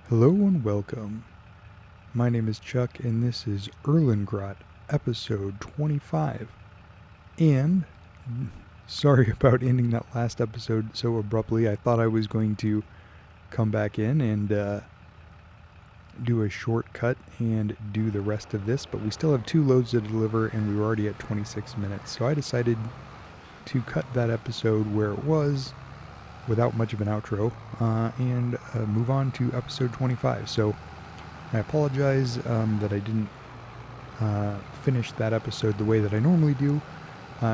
Hello and welcome. My name is Chuck and this is Erlengrat, episode 25. And sorry about ending that last episode so abruptly. I thought I was going to come back in and do a shortcut and do the rest of this, but we still have 2 loads to deliver and we were already at 26 minutes. So I decided to cut that episode where it was without much of an outro and move on to episode 25. So I apologize that I didn't finish that episode the way that I normally do,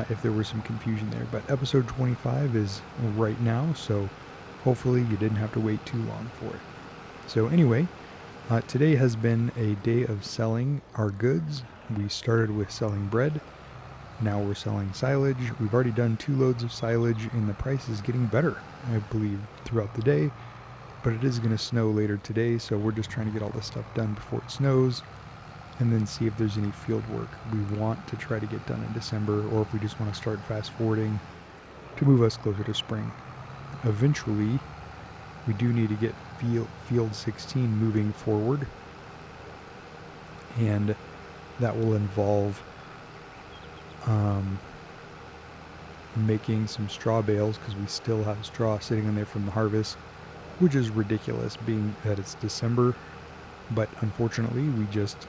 if there was some confusion there. But episode 25 is right now, so hopefully you didn't have to wait too long for it. So anyway, today has been a day of selling our goods. We started with selling bread. Now we're selling silage. We've already done 2 loads of silage, and the price is getting better, I believe, throughout the day. But it is going to snow later today, so we're just trying to get all this stuff done before it snows, and then see if there's any field work we want to try to get done in December, or if we just want to start fast forwarding to move us closer to spring. Eventually, we do need to get field 16 moving forward, and that will involve making some straw bales, because we still have straw sitting in there from the harvest, which is ridiculous being that it's December. But unfortunately, we just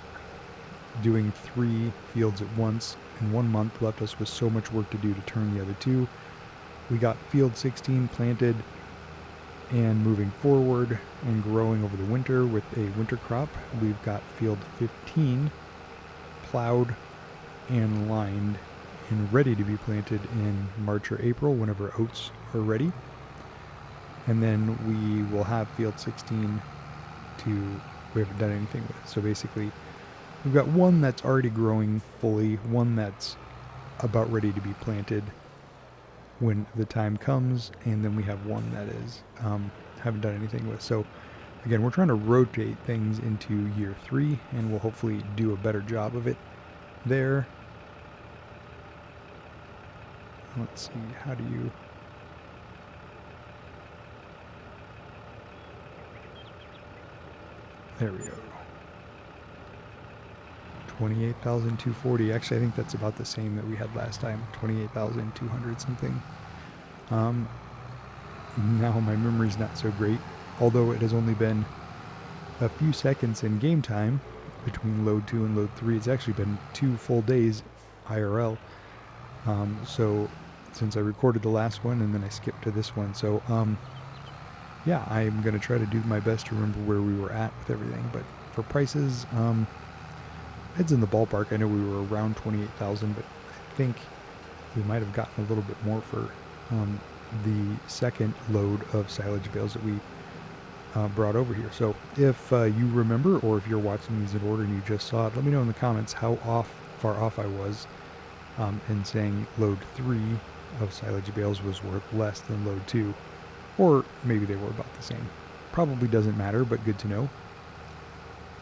doing 3 fields at once in 1 month left us with so much work to do to turn the other 2. We got field 16 planted and moving forward and growing over the winter with a winter crop. We've got field 15 plowed and lined and ready to be planted in March or April whenever oats are ready. And then we will have field 16 we haven't done anything with. So basically, we've got one that's already growing fully, one that's about ready to be planted when the time comes, and then we have one that is haven't done anything with. So again, we're trying to rotate things into year 3, and we'll hopefully do a better job of it there. Let's see, how do you... There we go. 28,240. Actually, I think that's about the same that we had last time. 28,200 something. Now my memory's not so great, although it has only been a few seconds in game time between load 2 and load 3. It's actually been 2 full days IRL. So since I recorded the last one and then I skipped to this one. So yeah, I'm going to try to do my best to remember where we were at with everything. But for prices, it's in the ballpark. I know we were around 28,000, but I think we might have gotten a little bit more for the second load of silage bales that we brought over here. So if you remember, or if you're watching these in order and you just saw it, let me know in the comments how far off I was in saying load 3 of silage bales was worth less than load 2. Or maybe they were about the same. Probably doesn't matter, but good to know.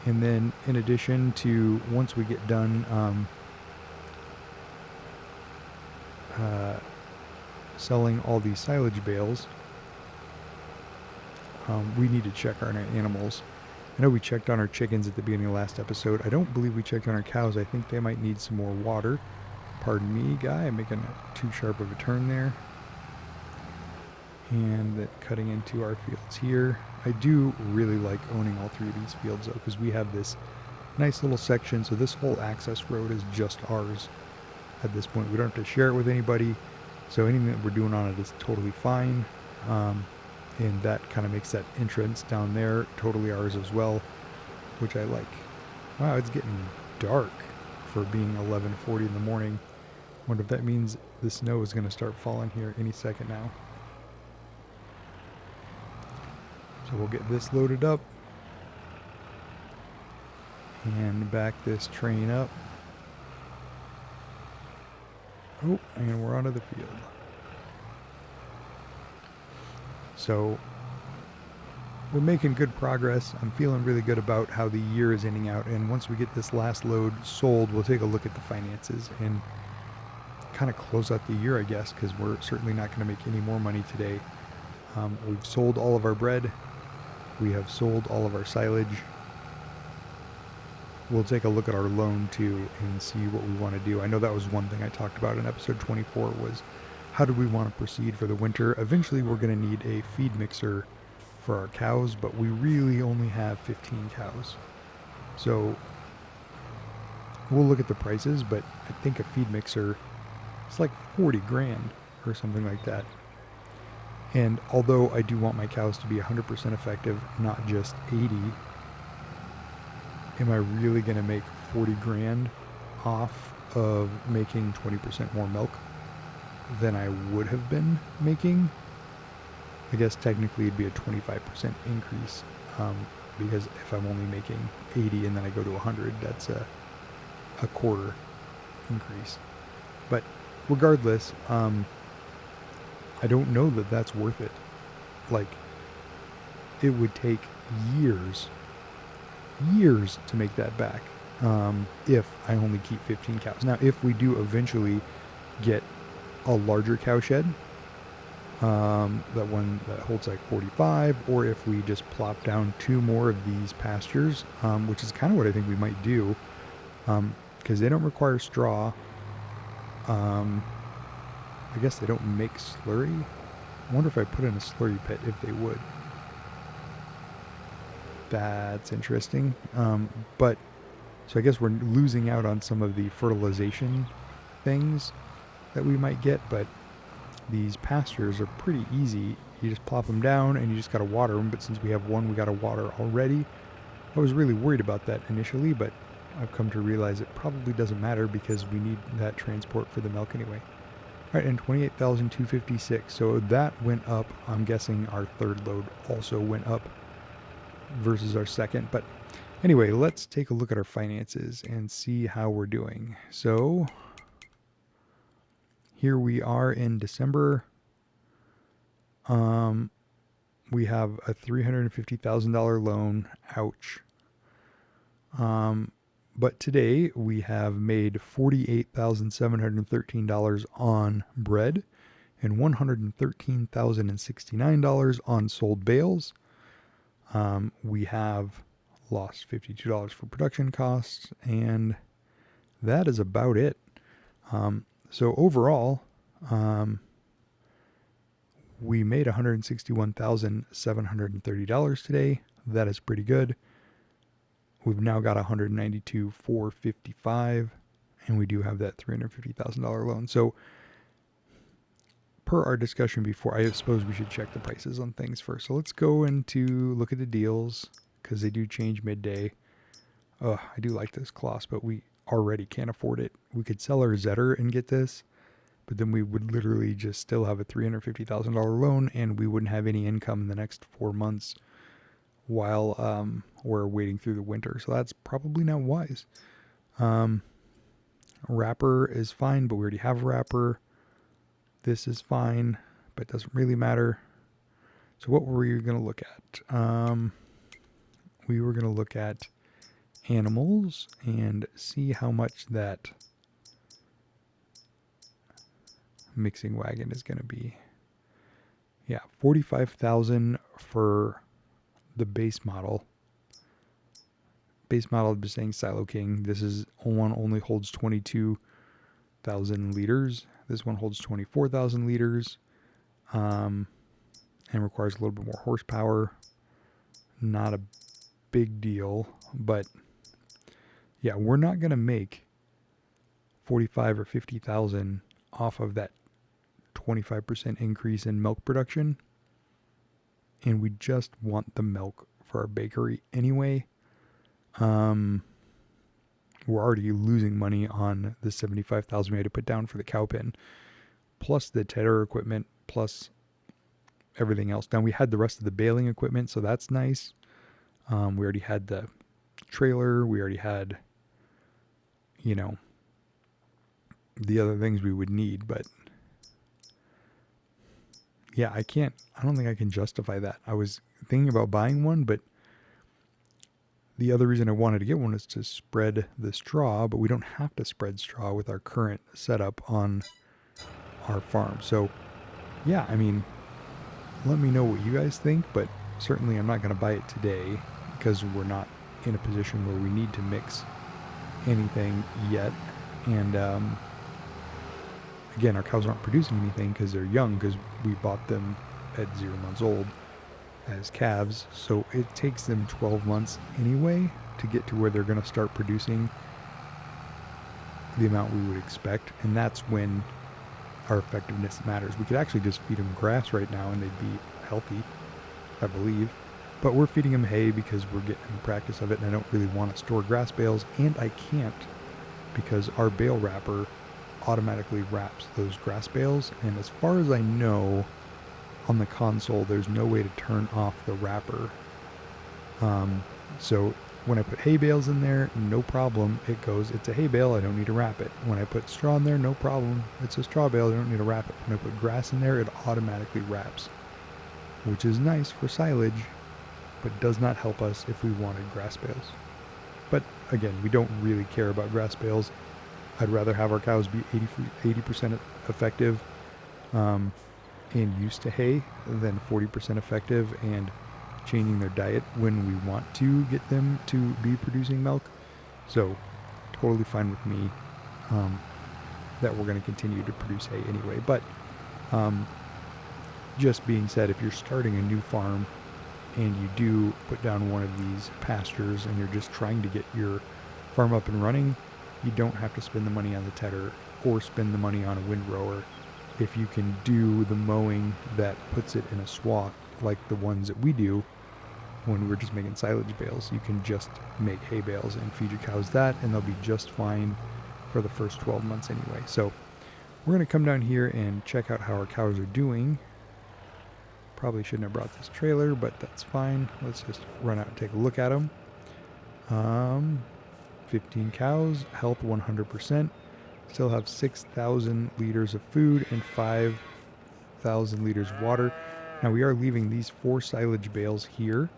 And then in addition to, once we get done selling all these silage bales, we need to check our animals. I know we checked on our chickens at the beginning of the last episode. I don't believe we checked on our cows. I think they might need some more water. Pardon me, guy. I'm making too sharp of a turn there. And then cutting into our fields here. I do really like owning all 3 of these fields though, because we have this nice little section. So this whole access road is just ours at this point. We don't have to share it with anybody. So anything that we're doing on it is totally fine. And that kind of makes that entrance down there totally ours as well, which I like. Wow, it's getting dark for being 11:40 in the morning. Wonder if that means the snow is going to start falling here any second now. So we'll get this loaded up and back this train up. Oh, and we're onto the field. So we're making good progress. I'm feeling really good about how the year is ending out, and once we get this last load sold, we'll take a look at the finances and kind of close out the year, I guess, because we're certainly not going to make any more money today. We've sold all of our bread, We have sold all of our silage. We'll take a look at our loan too and see what we want to do. I know that was one thing I talked about in episode 24 was how do we want to proceed for the winter. Eventually we're going to need a feed mixer for our cows, but we really only have 15 cows. So we'll look at the prices, but I think a feed mixer is like 40 grand or something like that. And although I do want my cows to be 100% effective, not just 80, am I really going to make 40 grand off of making 20% more milk than I would have been making? I guess technically it'd be a 25% increase, because if I'm only making 80 and then I go to 100, that's a quarter increase. But regardless, I don't know that that's worth it. Like, it would take years to make that back, if I only keep 15 cows. Now, if we do eventually get a larger cow shed, that one that holds like 45, or if we just plop down 2 more of these pastures, which is kind of what I think we might do, because they don't require straw. I guess they don't make slurry. I wonder if I put in a slurry pit if they would. That's interesting. But so I guess we're losing out on some of the fertilization things that we might get, but these pastures are pretty easy. You just plop them down and you just got to water them. But since we have one, we got to water already. I was really worried about that initially, but I've come to realize it probably doesn't matter because we need that transport for the milk anyway. All right, and 28,256. So that went up. I'm guessing our third load also went up versus our second. But anyway, let's take a look at our finances and see how we're doing. So here we are in December. We have a $350,000 loan. Ouch. But today we have made $48,713 on bread and $113,069 on sold bales. We have lost $52 for production costs, and that is about it. So overall, we made $161,730 today. That is pretty good. We've now got $192,455, and we do have that $350,000 loan. So per our discussion before, I suppose we should check the prices on things first. So let's go into look at the deals because they do change midday. I do like this Kloss, but we already can't afford it. We could sell our Zetter and get this, but then we would literally just still have a $350,000 loan, and we wouldn't have any income in the next 4 months while we're waiting through the winter. So that's probably not wise. Wrapper is fine, but we already have a wrapper. This is fine, but doesn't really matter. So what were we going to look at? We were going to look at animals and see how much that mixing wagon is going to be. Yeah, 45,000 for the base model. Base model, just saying Silo King. This is one only holds 22,000 liters. This one holds 24,000 liters, and requires a little bit more horsepower. Not a big deal, but yeah, we're not going to make 45 or 50,000 off of that 25% increase in milk production, and we just want the milk for our bakery anyway. We're already losing money on the 75,000 we had to put down for the cow pen, plus the tedder equipment, plus everything else. Now we had the rest of the baling equipment, so that's nice. We already had the trailer. We already had, the other things we would need, but yeah, I don't think I can justify that. I was thinking about buying one, but the other reason I wanted to get one is to spread the straw, but we don't have to spread straw with our current setup on our farm. So yeah, I mean, let me know what you guys think, but certainly I'm not going to buy it today because we're not in a position where we need to mix anything yet. And again, our cows aren't producing anything because they're young, because we bought them at 0 months old as calves. So it takes them 12 months anyway to get to where they're going to start producing the amount we would expect. And that's when our effectiveness matters. We could actually just feed them grass right now and they'd be healthy, I believe. But we're feeding them hay because we're getting practice of it, and I don't really want to store grass bales, and I can't because our bale wrapper automatically wraps those grass bales, and as far as I know, on the console there's no way to turn off the wrapper. So when I put hay bales in there, no problem, it goes, it's a hay bale, I don't need to wrap it. When I put straw in there, no problem, it's a straw bale, I don't need to wrap it. When I put grass in there, it automatically wraps, which is nice for silage, but does not help us if we wanted grass bales. But again, we don't really care about grass bales. I'd rather have our cows be 80% effective and used to hay than 40% effective and changing their diet when we want to get them to be producing milk. So totally fine with me that we're going to continue to produce hay anyway. But just being said, if you're starting a new farm and you do put down one of these pastures and you're just trying to get your farm up and running, you don't have to spend the money on the tedder or spend the money on a windrower. If you can do the mowing that puts it in a swath like the ones that we do when we're just making silage bales, you can just make hay bales and feed your cows that, and they'll be just fine for the first 12 months anyway. So we're going to come down here and check out how our cows are doing. Probably shouldn't have brought this trailer, but that's fine. Let's just run out and take a look at them. 15 cows, health 100%. Still have 6,000 liters of food and 5,000 liters of water. Now we are leaving these 4 silage bales here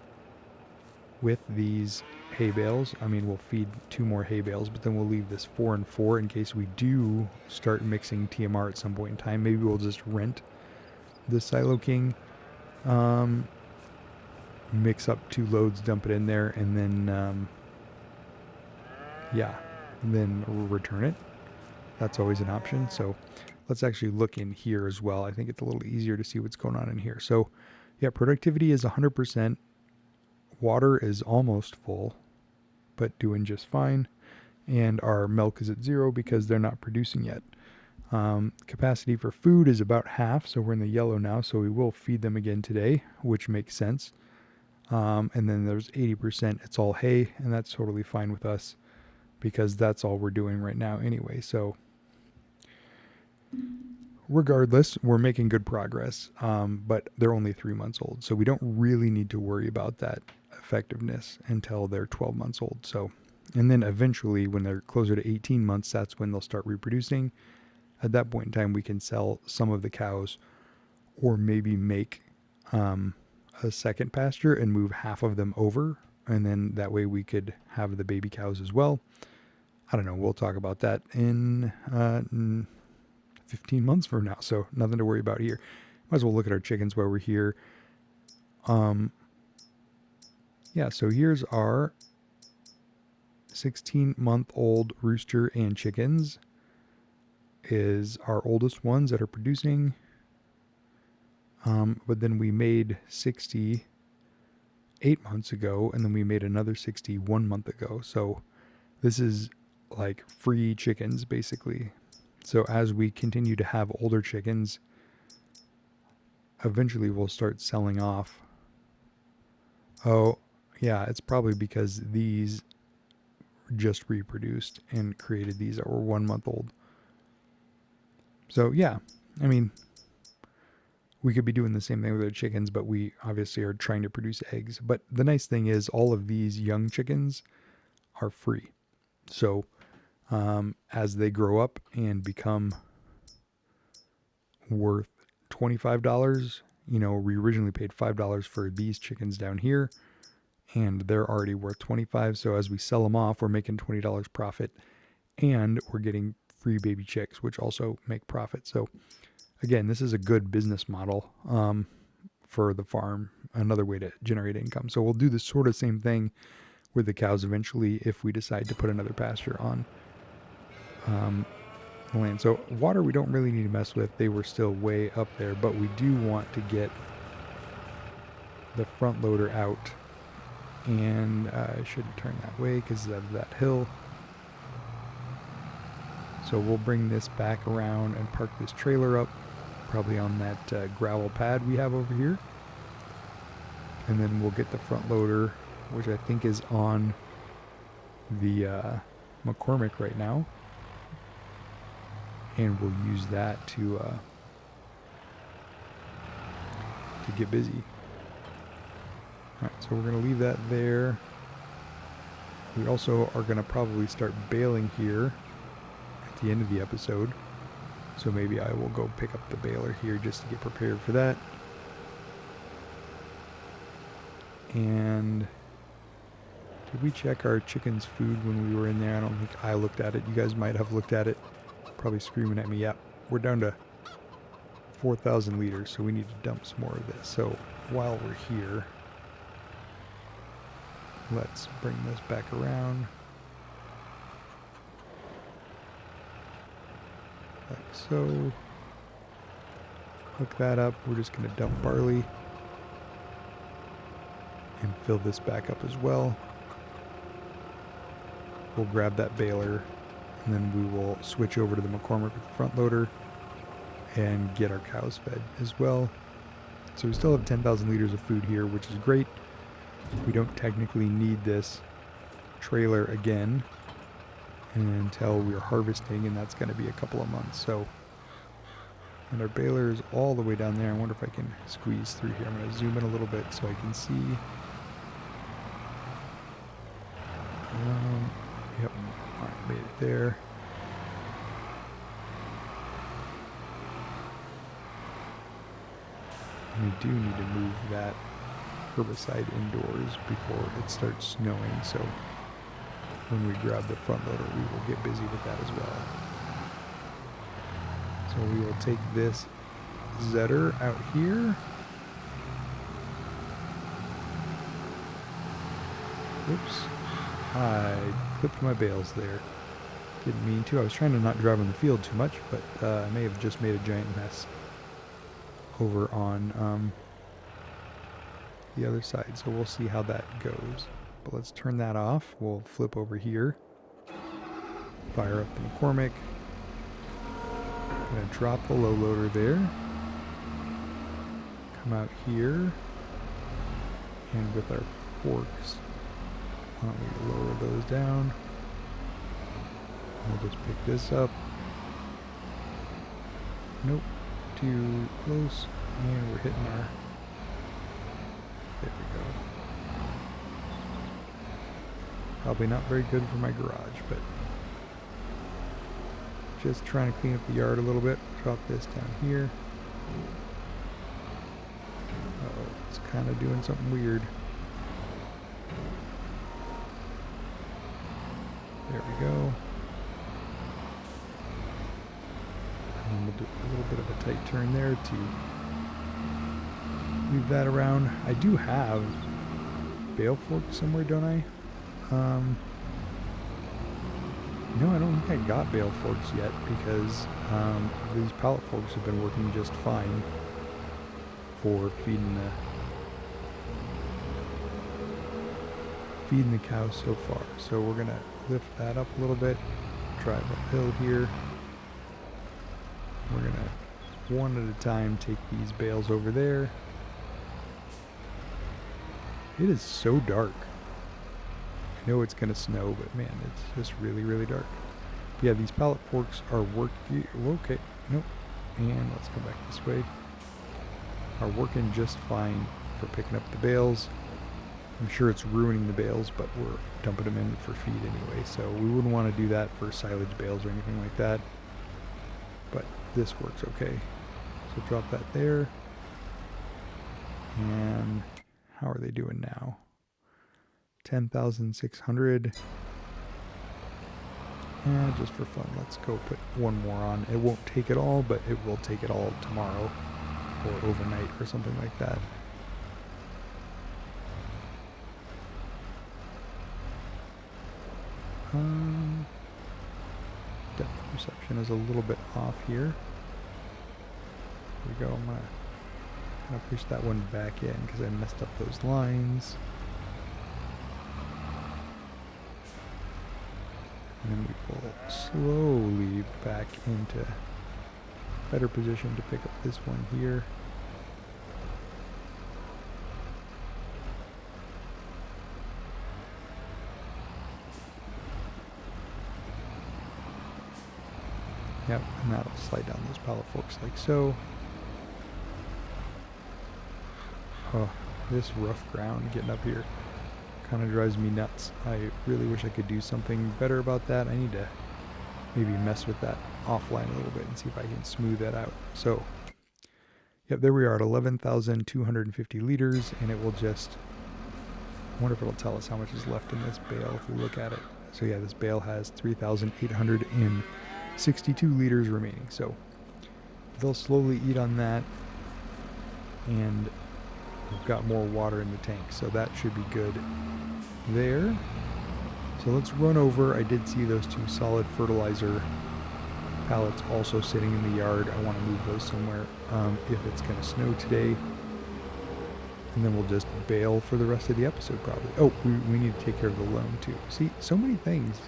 with these hay bales. I mean, we'll feed 2 more hay bales, but then we'll leave this 4 and 4 in case we do start mixing TMR at some point in time. Maybe we'll just rent the Silo King, mix up 2 loads, dump it in there, and then then we'll return it. That's always an option. So let's actually look in here as well. I think it's a little easier to see what's going on in here. So yeah, productivity is 100%. Water is almost full, but doing just fine. And our milk is at 0 because they're not producing yet. Capacity for food is about half, so we're in the yellow now, so we will feed them again today, which makes sense. And then there's 80%, it's all hay, and that's totally fine with us because that's all we're doing right now anyway. So regardless, we're making good progress, but they're only 3 months old, so we don't really need to worry about that effectiveness until they're 12 months old. So, and then eventually when they're closer to 18 months, that's when they'll start reproducing. At that point in time, we can sell some of the cows or maybe make a second pasture and move half of them over, and then that way we could have the baby cows as well. I don't know, we'll talk about that in 15 months from now, so nothing to worry about here. Might as well look at our chickens while we're here. Yeah, so here's our 16-month-old rooster and chickens is our oldest ones that are producing. But then we made 60 8 months ago, and then we made another 60 1 month ago. So this is like free chickens basically. So as we continue to have older chickens, eventually we'll start selling off. Oh, yeah, it's probably because these just reproduced and created these that were 1 month old. So yeah, I mean, we could be doing the same thing with our chickens, but we obviously are trying to produce eggs. But the nice thing is all of these young chickens are free. So as they grow up and become worth $25, we originally paid $5 for these chickens down here, and they're already worth $25. So as we sell them off, we're making $20 profit, and we're getting free baby chicks, which also make profit. So again, this is a good business model for the farm. another way to generate income. So we'll do the sort of same thing with the cows eventually if we decide to put another pasture on the land. So water we don't really need to mess with. They were still way up there, but we do want to get the front loader out, and I shouldn't turn that way because of that hill. So we'll bring this back around and park this trailer up, probably on that gravel pad we have over here. And then we'll get the front loader, which I think is on the McCormick right now. And we'll use that to get busy. Alright, so we're going to leave that there. We also are going to probably start baling here at the end of the episode. So maybe I will go pick up the baler here just to get prepared for that. And did we check our chicken's food when we were in there? I don't think I looked at it. You guys might have looked at it. Probably screaming at me. Yep, we're down to 4,000 liters, so we need to dump some more of this. So while we're here, let's bring this back around. Like so. Hook that up. We're just going to dump barley and fill this back up as well. We'll grab that baler, and then we will switch over to the McCormick with the front loader and get our cows fed as well. So we still have 10,000 liters of food here, which is great. We don't technically need this trailer again until we're harvesting, and that's going to be a couple of months. So, and our baler is all the way down there. I wonder if I can squeeze through here. I'm going to zoom in a little bit so I can see. Yep, all right, made it there. And we do need to move that herbicide indoors before it starts snowing, so when we grab the front loader we will get busy with that as well. So we will take this Zetter out here. Oops, I clipped my bales there. Didn't mean to. I was trying to not drive in the field too much, but I may have just made a giant mess over on the other side, so we'll see how that goes. But let's turn that off. We'll flip over here, fire up the McCormick. I'm going to drop the low loader there, come out here, and with our forks, why don't we lower those down. We'll just pick this up. Nope, too close, and we're hitting our, there we go. Probably not very good for my garage, but just trying to clean up the yard a little bit. Drop this down here. Uh-oh, it's kind of doing something weird. There we go. And we'll do a little bit of a tight turn there to leave that around. I do have bale forks somewhere, don't I? No, I don't think I got bale forks yet because these pallet forks have been working just fine for feeding the cows so far. So we're gonna lift that up a little bit, drive uphill here. We're gonna one at a time take these bales over there. It is so dark. I know it's gonna snow, but man, it's just really, really dark. But yeah, these pallet forks are working. Okay, nope. And let's go back this way. Are working just fine for picking up the bales. I'm sure it's ruining the bales, but we're dumping them in for feed anyway, so we wouldn't want to do that for silage bales or anything like that. But this works okay. So drop that there. And how are they doing now? 10,600. And just for fun, let's go put one more on. It won't take it all, but it will take it all tomorrow or overnight or something like that. Depth perception is a little bit off here. There we go. I'm gonna kind of push that one back in because I messed up those lines. And then we will slowly back into better position to pick up this one here. Yep, and that'll slide down those pallet forks like so. Oh, this rough ground getting up here kind of drives me nuts. I really wish I could do something better about that. I need to maybe mess with that offline a little bit and see if I can smooth that out. So, yep, there we are at 11,250 liters, and it will just, I wonder if it'll tell us how much is left in this bale if we look at it. So yeah, this bale has 3,862 liters remaining. So they'll slowly eat on that, and we've got more water in the tank, so that should be good there. So let's run over. I did see those two solid fertilizer pallets also sitting in the yard. I want to move those somewhere if it's going to snow today. And then we'll just bail for the rest of the episode probably. Oh, we need to take care of the loan too. See, so many things.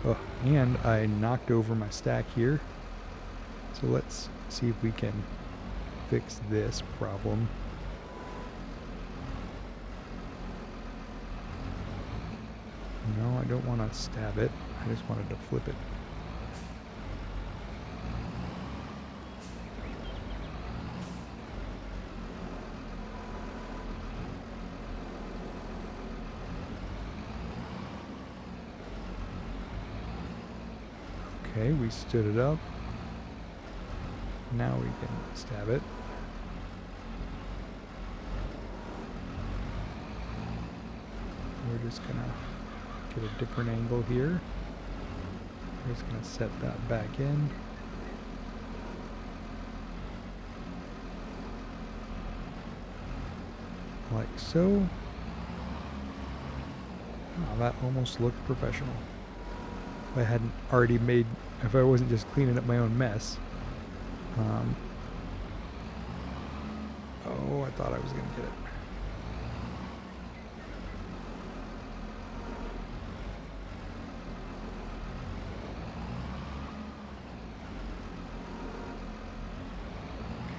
Oh, and I knocked over my stack here. So let's see if we can fix this problem. No, I don't want to stab it. I just wanted to flip it. Okay, we stood it up. Now we can stab it. We're just gonna get a different angle here. We're just gonna set that back in. Like so. Oh, that almost looked professional. If I hadn't already made, if I wasn't just cleaning up my own mess. Oh, I thought I was gonna get it.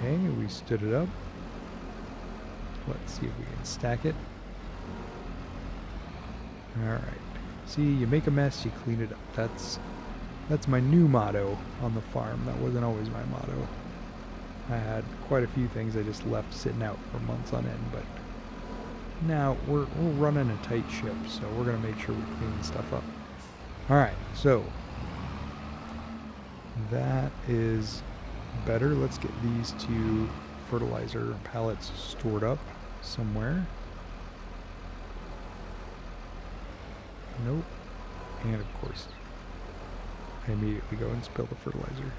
Okay, we stood it up. Let's see if we can stack it. Alright. See, you make a mess, you clean it up. That's my new motto on the farm. That wasn't always my motto. I had quite a few things I just left sitting out for months on end, but now we're running a tight ship, so we're gonna make sure we clean the stuff up. Alright, so that is better. Let's get these two fertilizer pallets stored up somewhere. Nope. And of course, I immediately go and spill the fertilizer.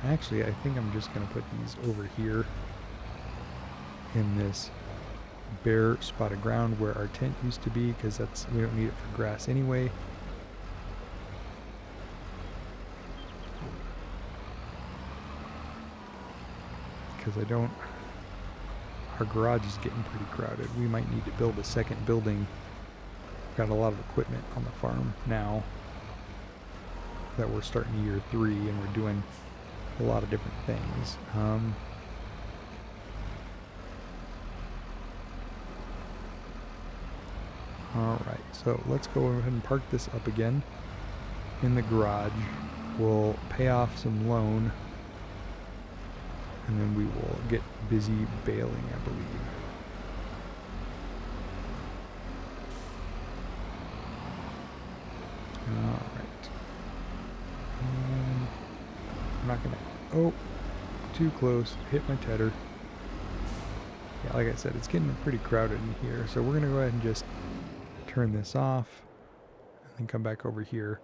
Actually, I think I'm just going to put these over here in this bare spot of ground where our tent used to be, because we don't need it for grass anyway. Because our garage is getting pretty crowded. We might need to build a second building. Got a lot of equipment on the farm now that we're starting year 3, and we're doing a lot of different things. Alright, so let's go ahead and park this up again in the garage. We'll pay off some loan, and then we will get busy baling, I believe. Alright. I'm not gonna... Oh! Too close. Hit my tedder. Yeah, like I said, it's getting pretty crowded in here, so we're gonna go ahead and just turn this off and then come back over here.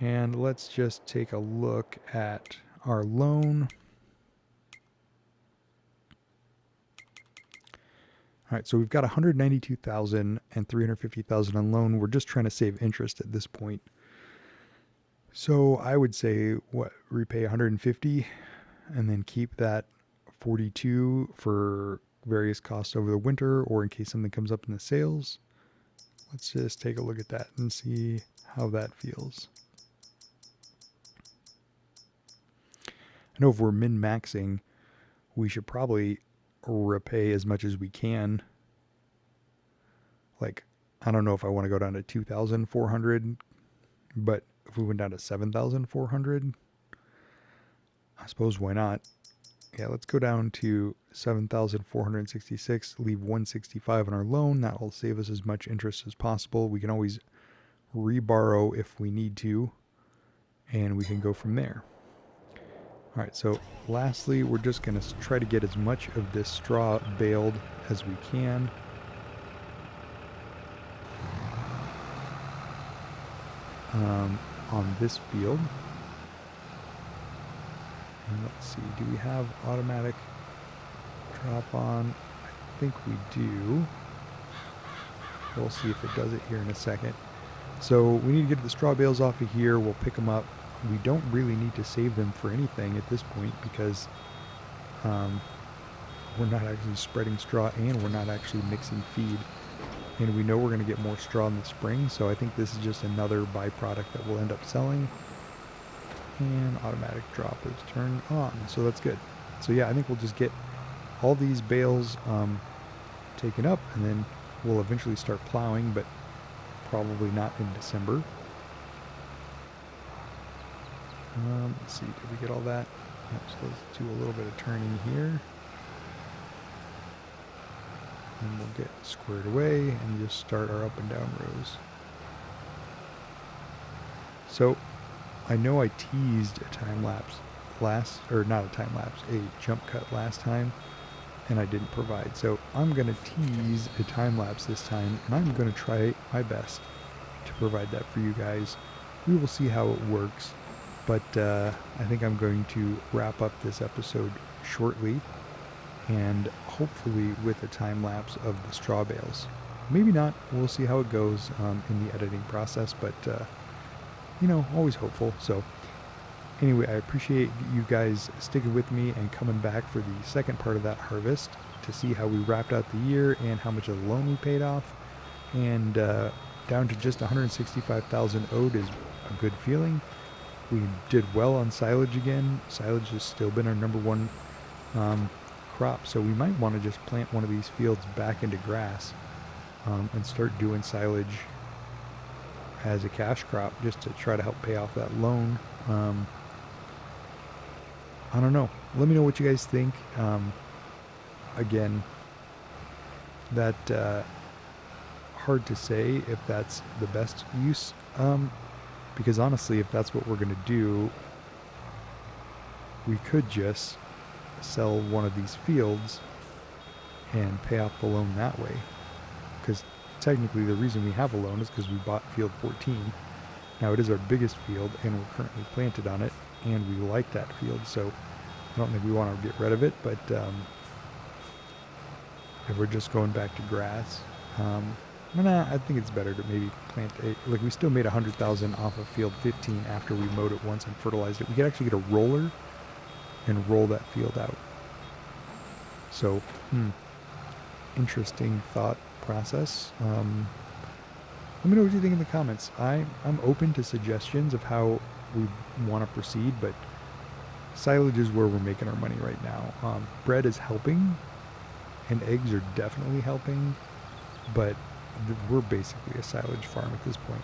And let's just take a look at our loan. All right, so we've got 192,000 and 350,000 on loan. We're just trying to save interest at this point. So I would say repay 150 and then keep that 42 for various costs over the winter or in case something comes up in the sales. Let's just take a look at that and see how that feels. I know if we're min-maxing, we should probably repay as much as we can. Like, I don't know if I want to go down to 2,400, but if we went down to 7,400, I suppose why not? Yeah, let's go down to 7,466, leave 165 on our loan. That will save us as much interest as possible. We can always reborrow if we need to, and we can go from there. All right, so lastly, we're just going to try to get as much of this straw baled as we can. On this field. And let's see, do we have automatic drop on? I think we do. We'll see if it does it here in a second. So we need to get the straw bales off of here. We'll pick them up. We don't really need to save them for anything at this point because we're not actually spreading straw and we're not actually mixing feed. And we know we're going to get more straw in the spring, so I think this is just another byproduct that we'll end up selling. And automatic drop is turned on, so that's good. So yeah, I think we'll just get all these bales taken up, and then we'll eventually start plowing, but probably not in December. Let's see, did we get all that? Yep, so let's do a little bit of turning here. And we'll get squared away and just start our up and down rows. So I know I teased a time lapse not a time lapse, a jump cut last time, and I didn't provide. So I'm going to tease a time lapse this time, and I'm going to try my best to provide that for you guys. We will see how it works, but I think I'm going to wrap up this episode shortly, and hopefully with a time lapse of the straw bales. Maybe not. We'll see how it goes in the editing process, but you know, always hopeful. So anyway, I appreciate you guys sticking with me and coming back for the second part of that harvest to see how we wrapped out the year and how much of the loan we paid off. And down to just 165,000 owed is a good feeling. We did well on silage again. Silage has still been our number one crop, so we might want to just plant one of these fields back into grass and start doing silage as a cash crop just to try to help pay off that loan. I don't know. Let me know what you guys think. Again, that hard to say if that's the best use, because honestly, if that's what we're going to do, we could just sell one of these fields and pay off the loan that way, because technically the reason we have a loan is because we bought field 14. Now it is our biggest field and we're currently planted on it and we like that field, so I don't think we want to get rid of it. But if we're just going back to grass, I think it's better to maybe plant like we still made 100,000 off of field 15 after we mowed it once and fertilized it. We could actually get a roller and roll that field out. So interesting thought process. Let me know what you think in the comments. I'm open to suggestions of how we want to proceed, but silage is where we're making our money right now. Bread is helping, and eggs are definitely helping, but we're basically a silage farm at this point,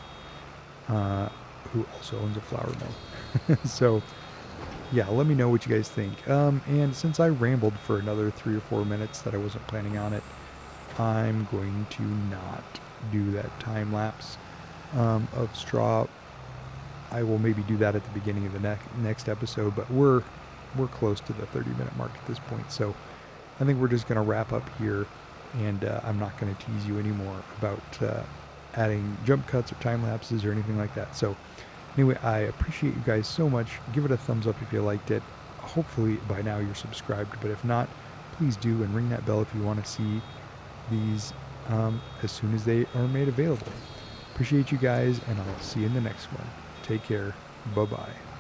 who also owns a flour mill. So yeah, let me know what you guys think. And since I rambled for another 3 or 4 minutes that I wasn't planning on it, I'm going to not do that time lapse of straw. I will maybe do that at the beginning of the next episode, but we're close to the 30-minute mark at this point, so I think we're just going to wrap up here, and I'm not going to tease you anymore about adding jump cuts or time lapses or anything like that. So anyway, I appreciate you guys so much. Give it a thumbs up if you liked it. Hopefully by now you're subscribed, but if not, please do, and ring that bell if you want to see these as soon as they are made available. Appreciate you guys, and I'll see you in the next one. Take care. Bye-bye.